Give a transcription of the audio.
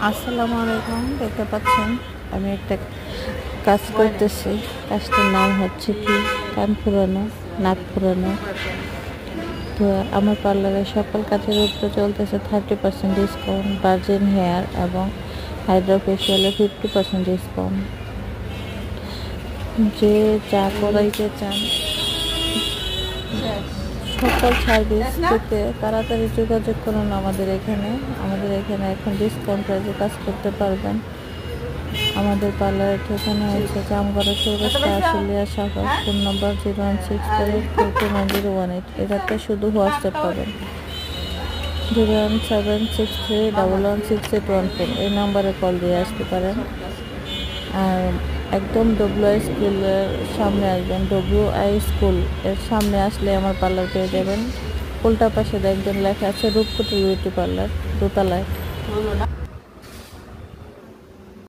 আসসালামু আলাইকুম। দেখতে পাচ্ছেন আমি একটা কাজ করতেছি। কাজটার নাম হচ্ছে কি কান ফুরানো, নাক ফুরানো। তো আমার পার্লারে সকল কাজের উপরে চলতেছে 30% ডিসকাউন্ট, ভার্জিন হেয়ার এবং হাইড্রা ফেশিয়ালে 50% ডিসকাউন্ট। যে যা করাইতে চান সকল সার্ভিস পেতে তাড়াতাড়ি যোগাযোগ করুন আমাদের এখানে। এখন ডিসকাউন্ট প্রাইসে কাজ করতে পারবেন। আমাদের পার্লারের ঠিকানা হচ্ছে জামগড়া চৌরাস্তা, আশুলিয়া শাখা। ফোন নম্বর 01648429018। এটাতে শুধু হোয়াটসঅ্যাপ পাবেন। 01763116814। এই নম্বরে কল দিয়ে আসতে পারেন। আর একদম WI স্কুলের সামনে আসবেন। WI স্কুল এর সামনে আসলে আমার পার্লার পেয়ে যাবেন। উল্টা পাশে দেখবেন লেখা আছে রূপকুটি বিউটি পার্লার, দোতলায়।